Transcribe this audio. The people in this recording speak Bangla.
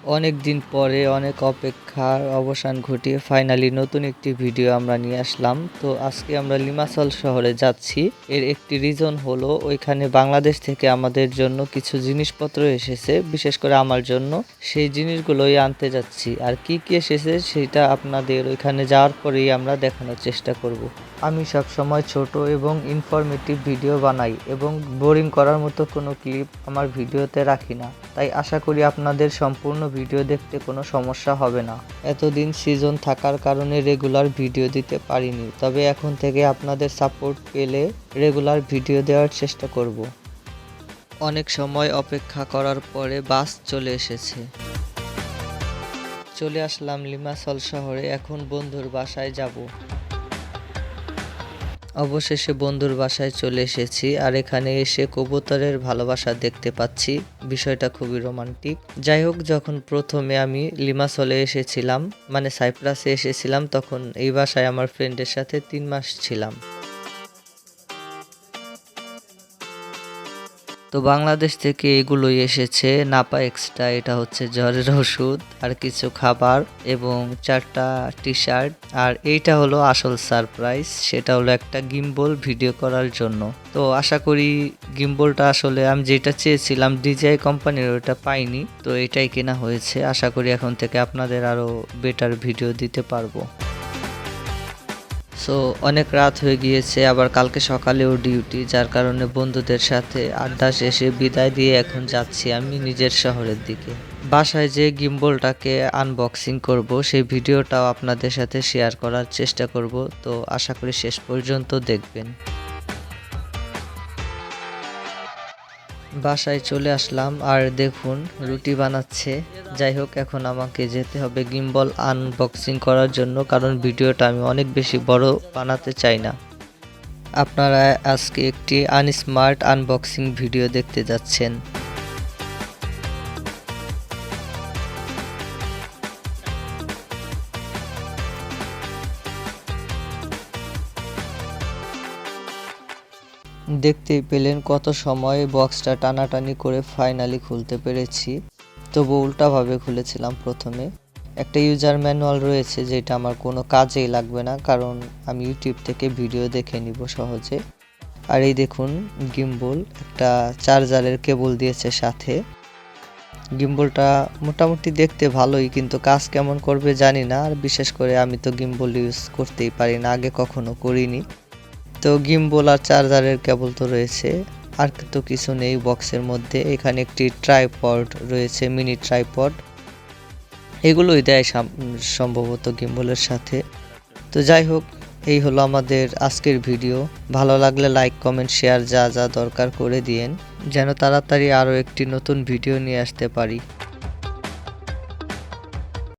অনেক দিন পরে অনেক অপেক্ষার অবসান ঘটিয়ে ফাইনালি নতুন একটি ভিডিও আমরা নিয়ে আসলাম। তো আজকে আমরা লিমাসল শহরে যাচ্ছি। এর একটি রিজন হলো ওইখানে বাংলাদেশ থেকে আমাদের জন্য কিছু জিনিসপত্র এসেছে, বিশেষ করে আমার জন্য। সেই জিনিসগুলোই আনতে যাচ্ছি। আর কি কি এসেছে সেটা আপনাদের ওইখানে যাওয়ার পরেই আমরা দেখানোর চেষ্টা করব। আমি সবসময় ছোট এবং ইনফরমেটিভ ভিডিও বানাই এবং বোরিং করার মতো কোনো ক্লিপ আমার ভিডিওতে রাখি না। তাই আশা করি আপনাদের সম্পূর্ণ ভিডিও দেখতে কোনো সমস্যা হবে না। এতদিন সিজন থাকার কারণে রেগুলার ভিডিও দিতে পারিনি, তবে এখন থেকে আপনাদের সাপোর্ট পেলে রেগুলার ভিডিও দেওয়ার চেষ্টা করব। অনেক সময় অপেক্ষা করার পরে বাস চলে এসেছে। চলে আসলাম লিমাসল শহরে। এখন বন্ধুর বাসায় যাব। অবশেষে বন্ধুর বাসায় চলে এসেছি, আর এখানে এসে কবুতরের ভালোবাসা দেখতে পাচ্ছি। বিষয়টা খুবই রোমান্টিক। যাই হোক, যখন প্রথমে আমি লিমাসলে এসেছিলাম, মানে সাইপ্রাসে এসেছিলাম, তখন এই বাসায় আমার ফ্রেন্ডের সাথে 3 মাস ছিলাম। তো বাংলাদেশ থেকে এগুলোই এসেছে। নাপা এক্সট্রা, এটা হচ্ছে জ্বরের ওষুধ, আর কিছু খাবার এবং 4টা টি শার্ট। আর এইটা হলো আসল সারপ্রাইজ, সেটা হলো একটা গিম্বল ভিডিও করার জন্য। তো আশা করি গিম্বলটা আসলে আমি যেটা চেয়েছিলাম DJI কোম্পানির, ওটা পাইনি। তো এটাই কেনা হয়েছে। আশা করি এখন থেকে আপনাদের আরো বেটার ভিডিও দিতে পারবো। সো অনেক রাত হয়ে গিয়েছে, আবার কালকে সকালেও ডিউটি, যার কারণে বন্ধুদের সাথে আড্ডা শেষে বিদায় দিয়ে এখন যাচ্ছি আমি নিজের শহরের দিকে। বাসায় যে গিম্বলটাকে আনবক্সিং করব, সেই ভিডিওটাও আপনাদের সাথে শেয়ার করার চেষ্টা করব। তো আশা করি শেষ পর্যন্ত দেখবেন। বাসায় চলে আসলাম, আর দেখুন রুটি বানাচ্ছে। যাই হোক, এখন আমাকে যেতে হবে গিম্বল আনবক্সিং করার জন্য, কারণ ভিডিওটা আমি অনেক বেশি বড় বানাতে চাই না। আপনারা আজকে একটি আনস্মার্ট আনবক্সিং ভিডিও দেখতে যাচ্ছেন। দেখতেই পেলেন কত সময় বক্সটা টানাটানি করে ফাইনালি খুলতে পেরেছি। তবু উল্টাভাবে খুলেছিলাম প্রথমে। একটা ইউজার ম্যানুয়াল রয়েছে, যেটা আমার কোনো কাজেই লাগবে না, কারণ আমি ইউটিউব থেকে ভিডিও দেখে নিব সহজে। আর এই দেখুন গিম্বল, একটা চার্জারের কেবল দিয়েছে সাথে। গিম্বলটা মোটামুটি দেখতে ভালোই, কিন্তু কাজ কেমন করবে জানি না। আর বিশেষ করে আমি তো গিম্বল ইউজ করতেই পারি না, আগে কখনো করিনি। তো গিম্বল আর চার্জারের কেবল তো রয়েছে, আর তো কিছু নেই বক্সের মধ্যে। এখানে একটি ট্রাইপড রয়েছে, মিনি ট্রাইপড। এগুলোই দেয় সম্ভবত গিম্বলের সাথে। তো যাই হোক, এই হলো আমাদের আজকের ভিডিও। ভালো লাগলে লাইক, কমেন্ট, শেয়ার যা যা দরকার করে দিয়েন, যেন তাড়াতাড়ি আরও একটি নতুন ভিডিও নিয়ে আসতে পারি।